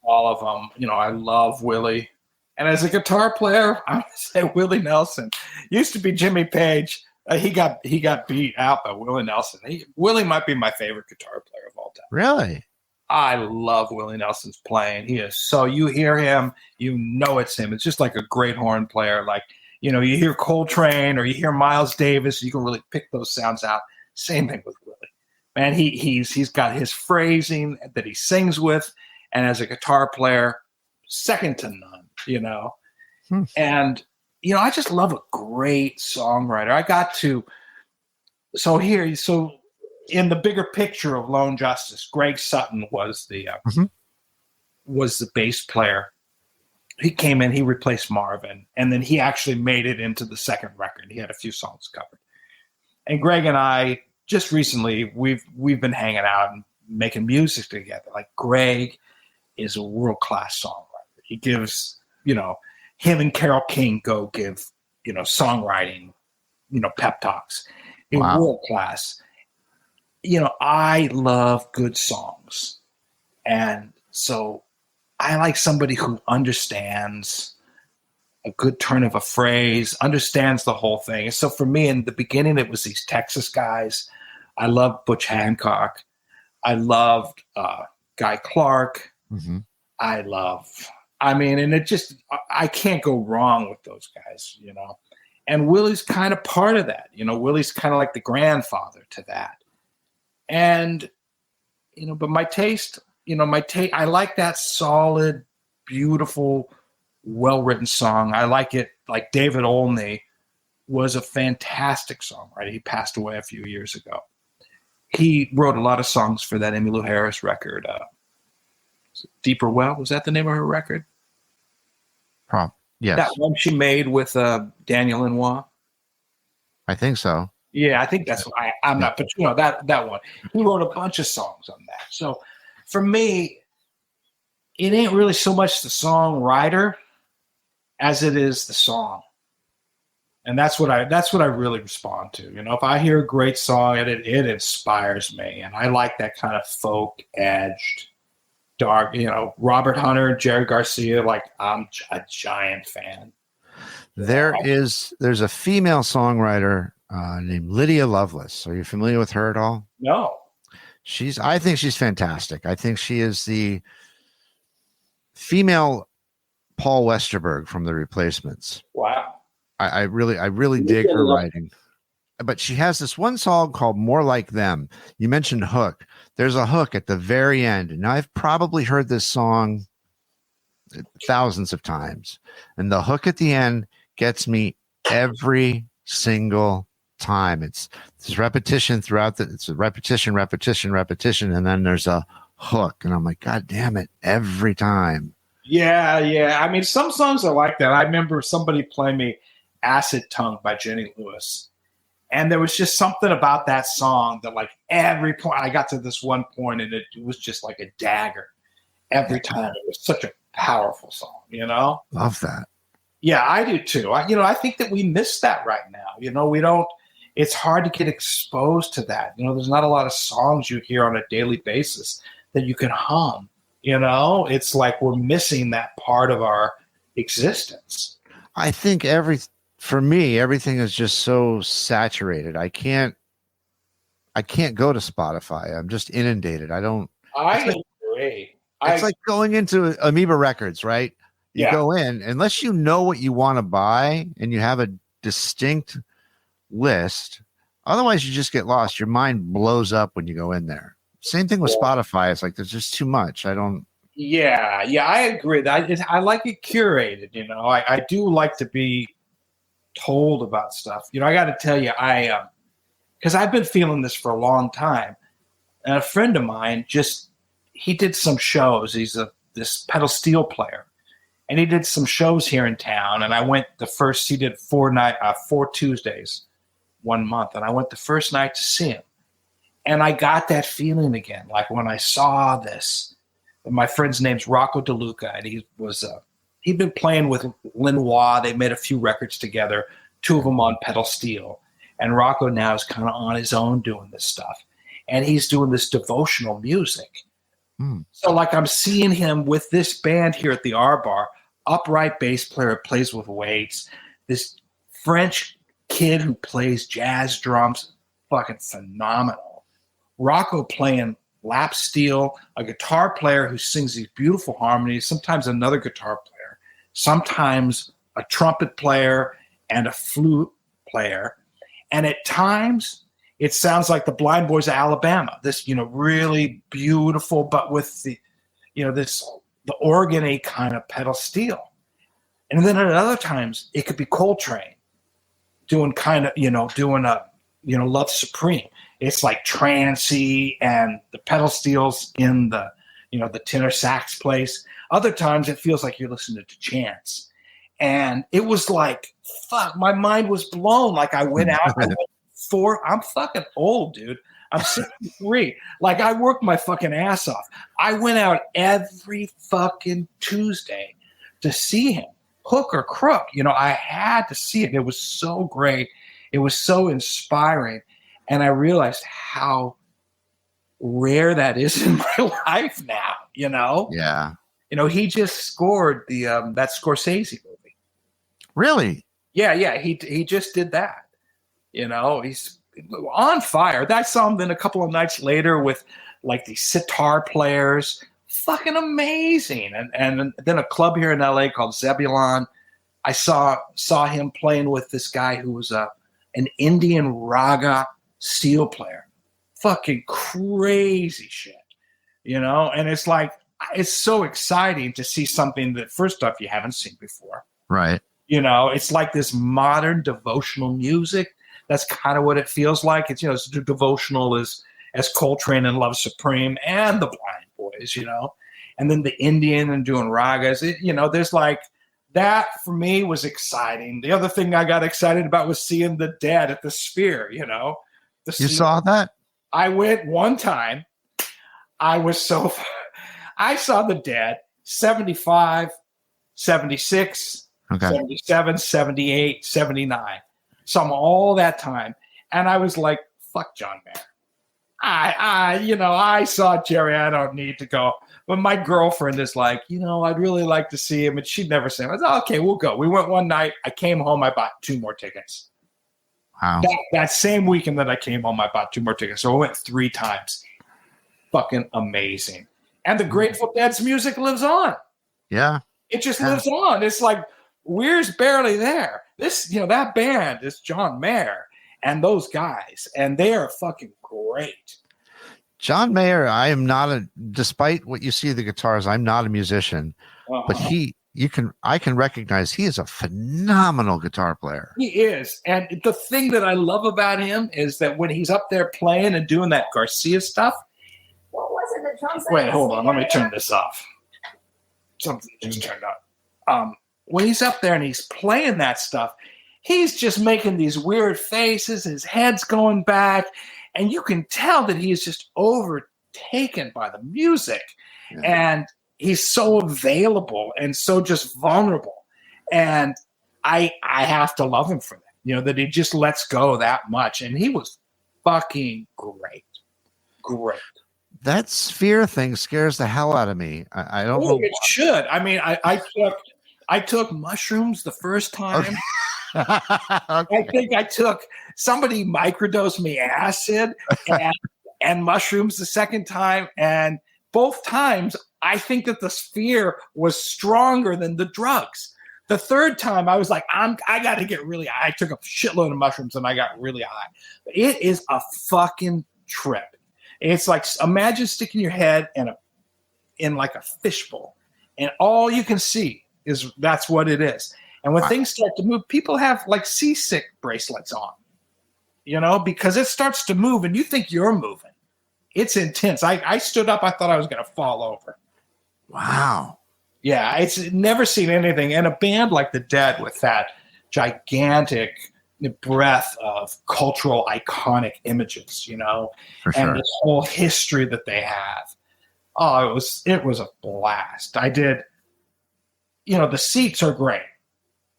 All of them. I love Willie. And as a guitar player, I'm going to say Willie Nelson. Used to be Jimmy Page. He got beat out by Willie Nelson. Willie might be my favorite guitar player of all time. Really? I love Willie Nelson's playing. He is so, you hear him, it's him. It's just like a great horn player. Like, you hear Coltrane or you hear Miles Davis, you can really pick those sounds out. Same thing with Willie. Man, he's got his phrasing that he sings with, and as a guitar player, second to none. And I just love a great songwriter. I got to so in the bigger picture of Lone Justice, Greg Sutton was the bass player. He came in, he replaced Marvin, and then he actually made it into the second record. He had a few songs covered. And Greg and I just recently we've been hanging out and making music together. Like, Greg is a world-class songwriter. He gives, him and Carole King go give, songwriting, pep talks. He's world-class. I love good songs. And so I like somebody who understands a good turn of a phrase, understands the whole thing. And so for me, in the beginning, it was these Texas guys. I loved Butch Hancock. I loved Guy Clark. Mm-hmm. And it just, I can't go wrong with those guys, And Willie's kind of part of that. Willie's kind of like the grandfather to that. And, but my taste, I like that solid, beautiful, well-written song. I like it. Like David Olney was a fantastic songwriter. He passed away a few years ago. He wrote a lot of songs for that Emmylou Harris record. Deeper Well, was that the name of her record? Yes. That one she made with Daniel Lanois? I think so. Yeah, I think that's why I'm not, but that one. He wrote a bunch of songs on that. So for me, it ain't really so much the songwriter as it is the song. And that's what I really respond to. If I hear a great song, it inspires me. And I like that kind of folk edged, dark, Robert Hunter, Jerry Garcia, like I'm a giant fan. There's a female songwriter named Lydia Lovelace. Are you familiar with her at all? No. I think she's fantastic. I think she is the female Paul Westerberg from The Replacements. Wow. I really dig her writing. But she has this one song called More Like Them. You mentioned hook. There's a hook at the very end. And I've probably heard this song thousands of times. And the hook at the end gets me every single time. It's repetition throughout it's a repetition. And then there's a hook. And I'm like, God damn it, every time. Yeah. Some songs are like that. I remember somebody playing me Acid Tongue by Jenny Lewis. And there was just something about that song that, like, every point I got to this one point, and it was just like a dagger every time. It was such a powerful song, Love that. Yeah, I do too. I think that we miss that right now. We don't. It's hard to get exposed to that. There's not a lot of songs you hear on a daily basis that you can hum. It's like we're missing that part of our existence. I think for me, everything is just so saturated. I can't go to Spotify. I'm just inundated. I agree. It's like going into Amoeba Records, right? You go in, unless you know what you want to buy and you have a distinct list. Otherwise, you just get lost. Your mind blows up when you go in there. Same thing with Spotify. It's like there's just too much. Yeah, I agree. I like it curated. I do like to be told about stuff. I got to tell you, because I've been feeling this for a long time. And a friend of mine he did some shows. He's this pedal steel player, and he did some shows here in town. And I went he did 4 Tuesdays, 1 month, and I went the first night to see him. And I got that feeling again, like when I saw this. My friend's name's Rocco DeLuca, and he'd been playing with Lanois. They made a few records together, 2 of them on pedal steel. And Rocco now is kind of on his own doing this stuff. And he's doing this devotional music. So like I'm seeing him with this band here at the R Bar, upright bass player, plays with weights, this French kid who plays jazz drums, fucking phenomenal. Rocco playing lap steel, a guitar player who sings these beautiful harmonies, sometimes another guitar player, sometimes a trumpet player and a flute player. And at times it sounds like the Blind Boys of Alabama, this, really beautiful, but with the, the organ-y kind of pedal steel. And then at other times it could be Coltrane doing Love Supreme. It's like trancy and the pedal steel's in the, the tenor sax place. Other times it feels like you're listening to Chance. And it was like, fuck, my mind was blown. Like I went out, I'm fucking old, dude. I'm 63. Like I worked my fucking ass off. I went out every fucking Tuesday to see him, hook or crook. I had to see it. It was so great. It was so inspiring. And I realized how rare that is in my life now, Yeah. He just scored that Scorsese movie. Really? Yeah. He just did that. He's on fire. I saw him then a couple of nights later with like these sitar players, fucking amazing. And then a club here in LA called Zebulon. I saw him playing with this guy who was an Indian raga steel player. Fucking crazy shit, And it's like, it's so exciting to see something that, first off, you haven't seen before. Right. It's like this modern devotional music. That's kind of what it feels like. It's, it's devotional as Coltrane and Love Supreme and the Blind Boys, and then the Indian and doing ragas. There's like, that for me was exciting. The other thing I got excited about was seeing the Dead at the Sphere, You saw that? I went one time. I saw the Dead 75, 76, 77, 78, 79. Saw them all that time. And I was like, fuck John Mayer. I saw Jerry. I don't need to go. But my girlfriend is like, I'd really like to see him. And she'd never say him. I said, okay, we'll go. We went one night. I came home. I bought 2 more tickets. Wow. That same weekend that I came home, I bought 2 more tickets. So I went 3 times. Fucking amazing. And the Grateful Dead's music lives on. Yeah. It just lives on. It's like, Weir's barely there. This, that band is John Mayer and those guys, and they are fucking great. John Mayer, despite what you see of the guitars, I'm not a musician, but I can recognize he is a phenomenal guitar player. He is. And the thing that I love about him is that when he's up there playing and doing that Garcia stuff. What was it that Trump said? Wait, hold on. Let me turn this off. Something just turned up. When he's up there and he's playing that stuff, he's just making these weird faces. His head's going back. And you can tell that he is just overtaken by the music. Yeah. And he's so available and so just vulnerable. And I have to love him for that, that he just lets go that much. And he was fucking great. Great. That Sphere thing scares the hell out of me. I don't know. It should. I mean, I took mushrooms the first time. Okay. I think somebody microdosed me acid and mushrooms the second time. And both times, I think that the Sphere was stronger than the drugs. The third time, I was like, I got to get really high. I took a shitload of mushrooms and I got really high. It is a fucking trip. It's like, imagine sticking your head in like a fishbowl, and all you can see is that's what it is. And when things start to move, people have like seasick bracelets on, because it starts to move and you think you're moving. It's intense. I stood up. I thought I was going to fall over. Wow. Yeah. It's never seen anything. And a band like the Dead with that gigantic breadth of cultural iconic images, For and sure. this whole history that they have. Oh, it was a blast. I did, the seats are great.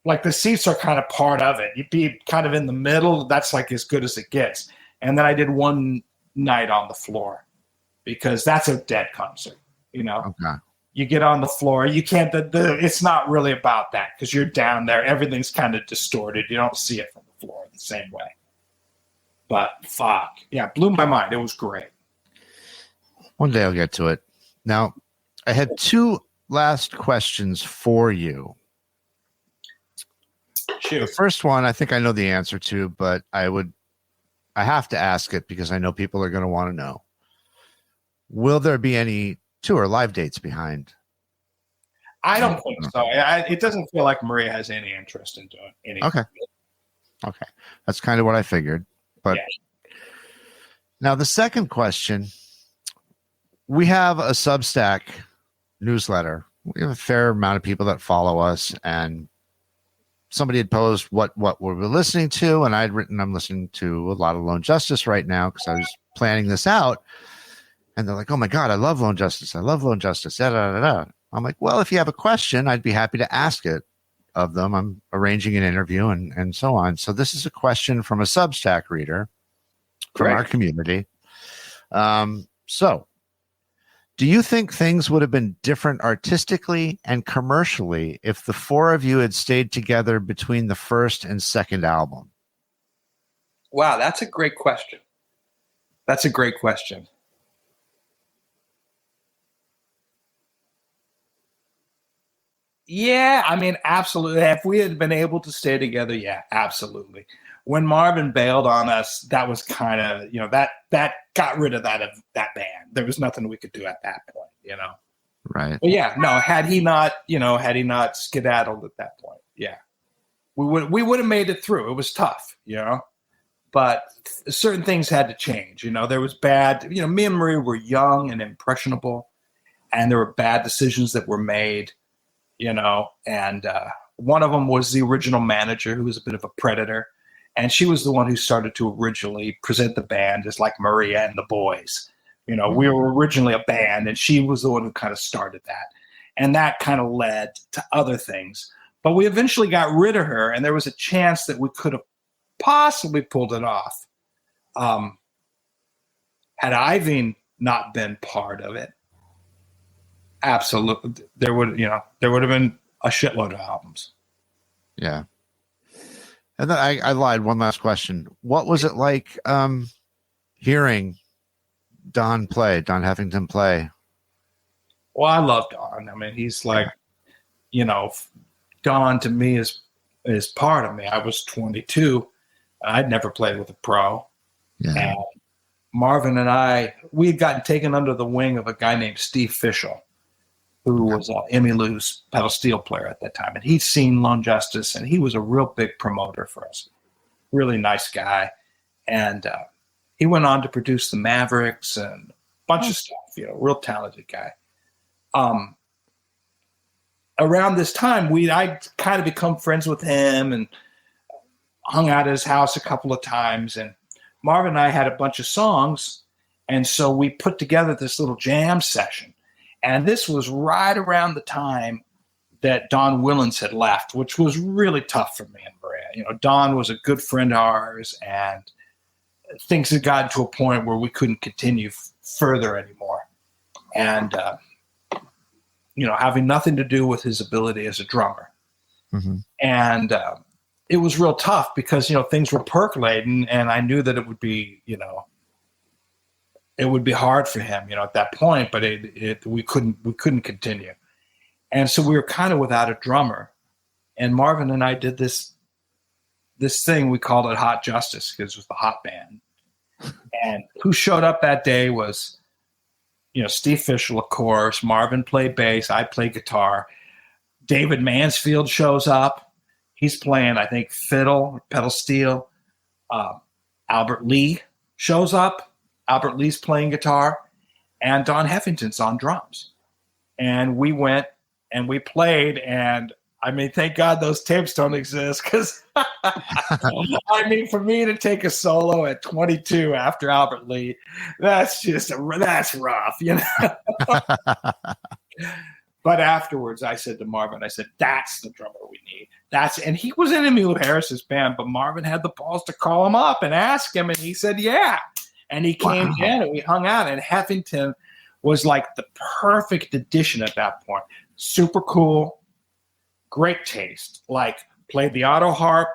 Like the seats are kind of part of it. You'd be kind of in the middle. That's like as good as it gets. And then I did one night on the floor because that's a Dead concert, Okay. You get on the floor. You can't, it's not really about that because you're down there. Everything's kind of distorted. You don't see it from the floor the same way. But fuck. Yeah, blew my mind. It was great. One day I'll get to it. Now, I had 2 last questions for you. Shoot. The first one, I think I know the answer to, but I have to ask it because I know people are going to want to know. Will there be any tour live dates behind? I don't think so. It doesn't feel like Maria has any interest in doing anything. Okay. That's kind of what I figured. But Now the second question, we have a Substack newsletter. We have a fair amount of people that follow us, and somebody had posed what we were listening to, and I'd written, I'm listening to a lot of Lone Justice right now because I was planning this out. And they're like, oh my God, I love Lone Justice. I love Lone Justice. Da, da, da, da. I'm like, well, if you have a question, I'd be happy to ask it of them. I'm arranging an interview and so on. So this is a question from a Substack reader from our community. So do you think things would have been different artistically and commercially if the 4 of you had stayed together between the first and second album? Wow, that's a great question. That's a great question. Yeah, I mean, absolutely. If we had been able to stay together, yeah, absolutely. When Marvin bailed on us, that was kind of, that got rid of that band. There was nothing we could do at that point. Right. But yeah, no, had he not skedaddled at that point, yeah, we would have made it through. It was tough, but certain things had to change. There was bad, me and Maria were young and impressionable, and there were bad decisions that were made, and one of them was the original manager, who was a bit of a predator. And she was the one who started to originally present the band as like Maria and the Boys. We were originally a band, and she was the one who kind of started that. And that kind of led to other things. But we eventually got rid of her, and there was a chance that we could have possibly pulled it off. Had Ivy not been part of it, absolutely, there would have been a shitload of albums. Yeah. And then I lied. One last question. What was it like hearing Don Heffington play? Well, I love Don. I mean, he's like, Don to me is part of me. I was 22. I'd never played with a pro. Yeah. And Marvin and I, we had gotten taken under the wing of a guy named Steve Fischel, who was Emmylou's pedal steel player at that time. And he'd seen Lone Justice, and he was a real big promoter for us. Really nice guy. And he went on to produce the Mavericks and a bunch of stuff, real talented guy. Around this time, I'd kind of become friends with him and hung out at his house a couple of times. And Marvin and I had a bunch of songs, and so we put together this little jam session. And this was right around the time that Don Willens had left, which was really tough for me and Maria. Don was a good friend of ours, and things had gotten to a point where we couldn't continue further anymore. And, having nothing to do with his ability as a drummer. Mm-hmm. And it was real tough because, things were percolating, and I knew that it would be, it would be hard for him, at that point, but we couldn't continue. And so we were kind of without a drummer, and Marvin and I did this thing. We called it Hot Justice because it was the hot band. And who showed up that day was, Steve Fischel, of course. Marvin played bass. I played guitar. David Mansfield shows up. He's playing, I think, fiddle, pedal steel. Albert Lee shows up. Albert Lee's playing guitar, and Don Heffington's on drums. And we went and we played, and I mean, thank God those tapes don't exist, because I mean, for me to take a solo at 22 after Albert Lee, that's rough, But afterwards, I said to Marvin, that's the drummer we need. And he was in Emmylou Harris's band, but Marvin had the balls to call him up and ask him, and he said, yeah. And he came in, and we hung out, and Heffington was like the perfect addition at that point. Super cool, great taste. Like, played the auto harp,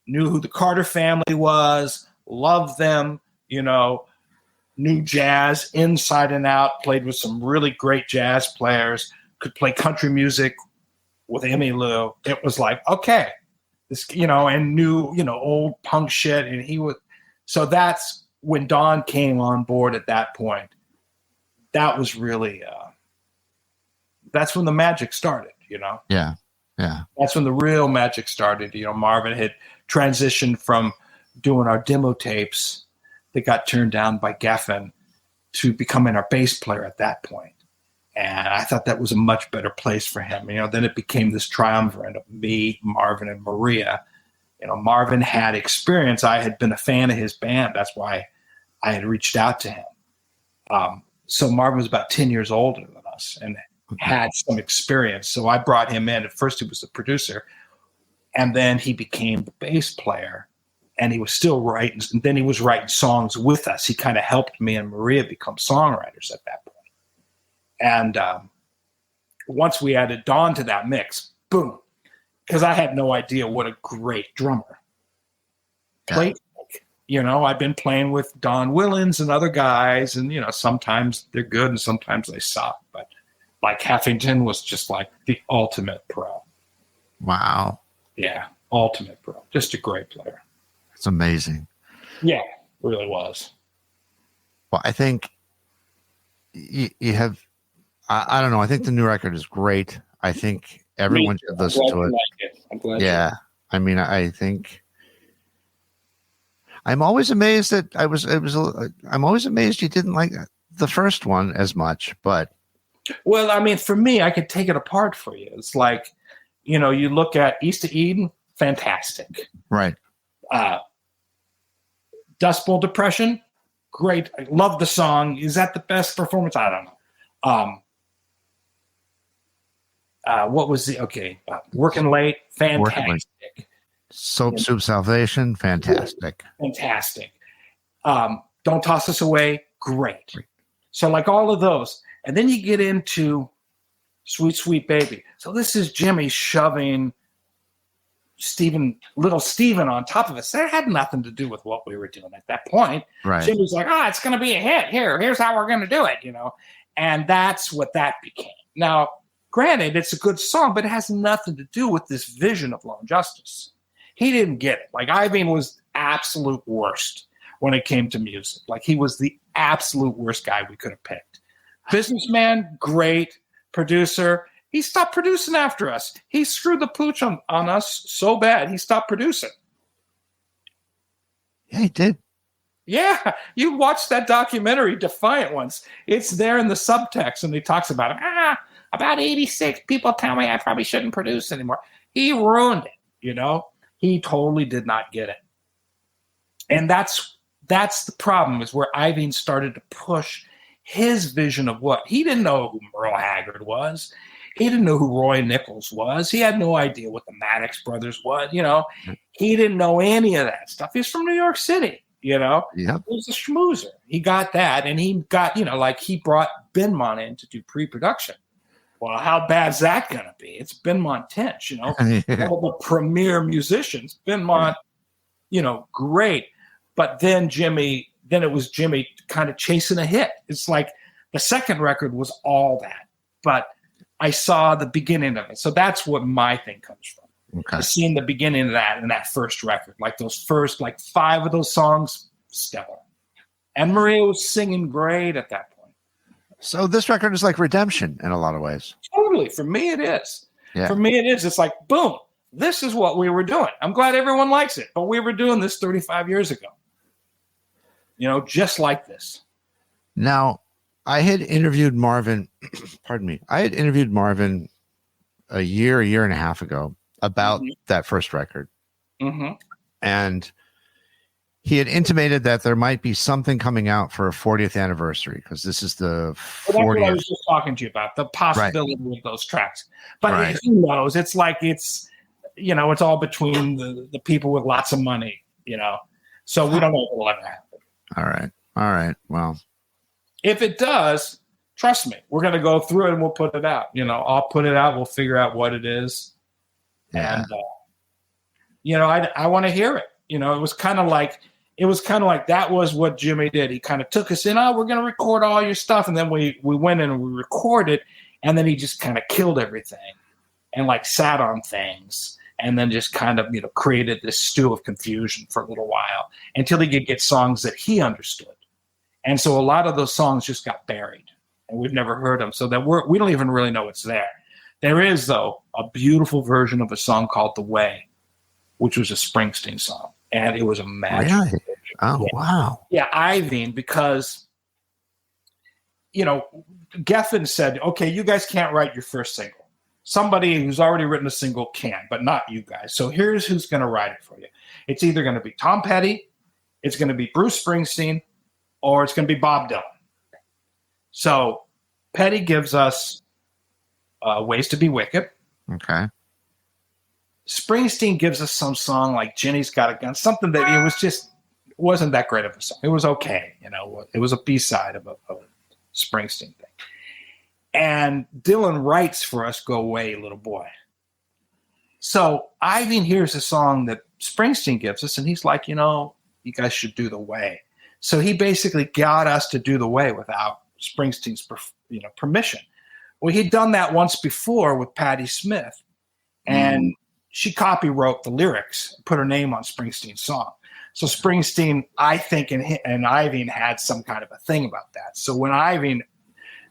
knew who the Carter family was, loved them, knew jazz inside and out, played with some really great jazz players, could play country music with Emmylou. It was like, okay, this, and knew, old punk shit. And he would, so that's when Don came on board at that point. That was really, that's when the magic started, Yeah. Yeah. That's when the real magic started. Marvin had transitioned from doing our demo tapes that got turned down by Geffen to becoming our bass player at that point. And I thought that was a much better place for him. Then it became this triumvirate of me, Marvin, and Maria. Marvin had experience. I had been a fan of his band. That's why I had reached out to him. So Marvin was about 10 years older than us and had some experience. So I brought him in. At first he was the producer, and then he became the bass player, and he was still writing. And then he was writing songs with us. He kind of helped me and Maria become songwriters at that point. And once we added Don to that mix, boom, because I had no idea what a great drummer played. I've been playing with Don Willens and other guys, and sometimes they're good and sometimes they suck. But like Heffington was just like the ultimate pro. Wow. Yeah, ultimate pro. Just a great player. It's amazing. Yeah, really was. Well, I think you have, I don't know. I think the new record is great. I think everyone should listen to it. I'm glad. Yeah. I mean, I think I'm always amazed that I'm always amazed you didn't like the first one as much, but. Well, I mean, for me, I could take it apart for you. It's like, you look at East of Eden, fantastic. Right. Dust Bowl Depression, great. I love the song. Is that the best performance? I don't know. What was Working Late, fantastic. Soap Soup Salvation, fantastic. Fantastic. Don't Toss Us Away, great. So like all of those. And then you get into Sweet, Sweet Baby. So this is Jimmy shoving little Steven on top of us. That had nothing to do with what we were doing at that point. Right. Jimmy's like, it's going to be a hit. Here's how we're going to do it, And that's what that became. Now, granted, it's a good song, but it has nothing to do with this vision of Lone Justice. He didn't get it. Like, Ivan was absolute worst when it came to music. Like, he was the absolute worst guy we could have picked. Businessman, great. Producer, he stopped producing after us. He screwed the pooch on us so bad, he stopped producing. Yeah, he did. Yeah, you watched that documentary, Defiant Ones. It's there in the subtext, and he talks about it. About 86, people tell me I probably shouldn't produce anymore. He ruined it, He totally did not get it. And that's the problem, is where Ivan started to push his vision of what he didn't know who Merle Haggard was. He didn't know who Roy Nichols was. He had no idea what the Maddox brothers was. He didn't know any of that stuff. He's from New York City. Yep. He was a schmoozer. He got that, and he got he brought Benmont in to do pre-production. Well, how bad's that going to be? It's Benmont Tench, all the premier musicians. Benmont, great. But then it was Jimmy kind of chasing a hit. It's like the second record was all that, but I saw the beginning of it. So that's what my thing comes from. Okay. Seeing the beginning of that in that first record, like those first 5 of those songs, stellar. And Maria was singing great at that point. So this record is like redemption in a lot of ways. Totally. For me, it is. Yeah. For me, it is. It's like, boom, this is what we were doing. I'm glad everyone likes it, but we were doing this 35 years ago. Just like this. Now, I had interviewed Marvin, pardon me. I had interviewed Marvin a year and a half ago about that first record. Mm-hmm. And he had intimated that there might be something coming out for a 40th anniversary, because this is the 40th. Well, that's what I was just talking to you about, the possibility of those tracks. But who knows? It's like it's all between the people with lots of money, So we don't know what will ever happen. All right. Well, if it does, trust me, we're going to go through it and we'll put it out. I'll put it out. We'll figure out what it is. Yeah. And, I want to hear it. It was kind of like that was what Jimmy did. He kind of took us in. We're going to record all your stuff. And then we went in and we recorded. And then he just kind of killed everything and sat on things. And then just kind of, created this stew of confusion for a little while until he could get songs that he understood. And so a lot of those songs just got buried and we've never heard them. So that we don't even really know it's there. There is, though, a beautiful version of a song called The Way, which was a Springsteen song. And it was a magic. Really? Oh, wow. Yeah, Ivan, because, Geffen said, okay, you guys can't write your first single. Somebody who's already written a single can, but not you guys. So here's who's going to write it for you. It's either going to be Tom Petty, it's going to be Bruce Springsteen, or it's going to be Bob Dylan. So Petty gives us Ways to Be Wicked. Okay. Springsteen gives us some song like Jenny's Got a Gun, something that wasn't that great of a song. It was okay. It was a B-side of a Springsteen thing. And Dylan writes for us Go Away, Little Boy. So Ivan hears a song that Springsteen gives us, and he's like, you guys should do The Way. So he basically got us to do The Way without Springsteen's permission. Well, he'd done that once before with Patti Smith, and she copywrote the lyrics, put her name on Springsteen's song. So Springsteen, I think, and Iovine had some kind of a thing about that. So when Iovine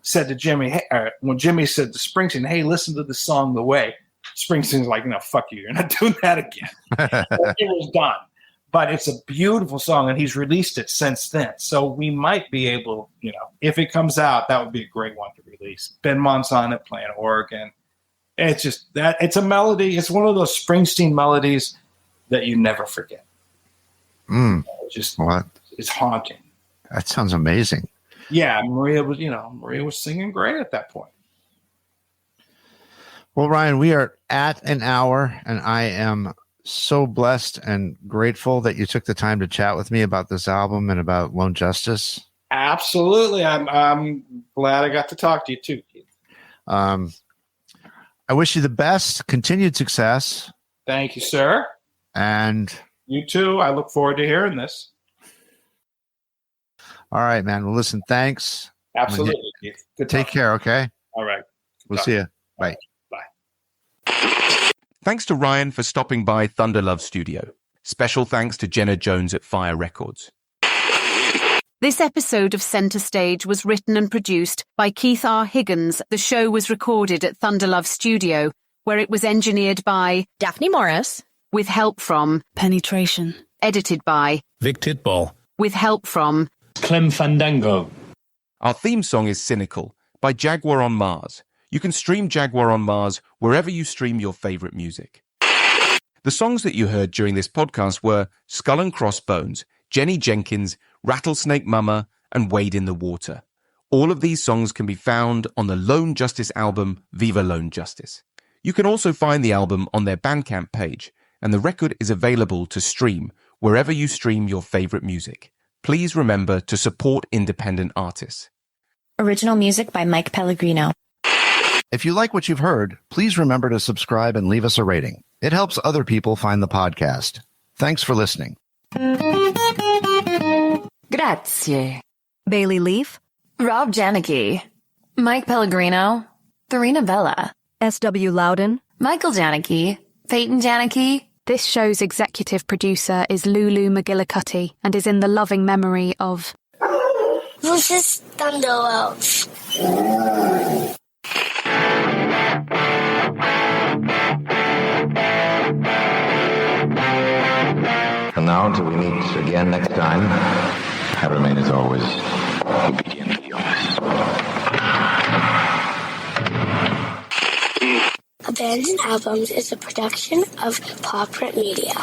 said to Jimmy, when Jimmy said to Springsteen, "Hey, listen to the song The Way," Springsteen's like, "No, fuck you. You're not doing that again." It was done. But it's a beautiful song, and he's released it since then. So we might be able, if it comes out, that would be a great one to release. Ben Mont's on it, playing organ. It's just that it's a melody. It's one of those Springsteen melodies that you never forget. It's haunting. That sounds amazing. Yeah, Maria was singing great at that point. Well, Ryan, we are at an hour, and I am so blessed and grateful that you took the time to chat with me about this album and about Lone Justice. Absolutely. I'm glad I got to talk to you too, Keith. I wish you the best, continued success. Thank you, sir. And you too. I look forward to hearing this. All right, man. Well, listen, thanks. Absolutely, Keith. Good Take care, okay? All right. We'll see you. Bye. Thanks to Ryan for stopping by Thunder Love Studio. Special thanks to Jenna Jones at Fire Records. This episode of Centre Stage was written and produced by Keith R. Higgins. The show was recorded at Thunder Love Studio, where it was engineered by Daphne Morris, with help from Penetration, edited by Vic Titball, with help from Clem Fandango. Our theme song is Cynical by Jaguar on Mars. You can stream Jaguar on Mars wherever you stream your favorite music. The songs that you heard during this podcast were Skull and Crossbones, Jenny Jenkins, Rattlesnake Mama, and Wade in the Water. All of these songs can be found on the Lone Justice album, Viva Lone Justice. You can also find the album on their Bandcamp page, and the record is available to stream wherever you stream your favorite music. Please remember to support independent artists. original music by Mike Pellegrino. If you like what you've heard, please remember to subscribe and leave us a rating. It helps other people find the podcast. Thanks for listening. Grazie. Bailey Leaf, Rob Janicki, Mike Pellegrino, Farina Bella, S.W. Loudon, Michael Janicki, Peyton Janicki. This show's executive producer is Lulu McGillicuddy and is in the loving memory of This is Thunder Love. And now, until we meet again next time, I remain as always obediently yours. Abandoned Albums is a production of Paw Print Media.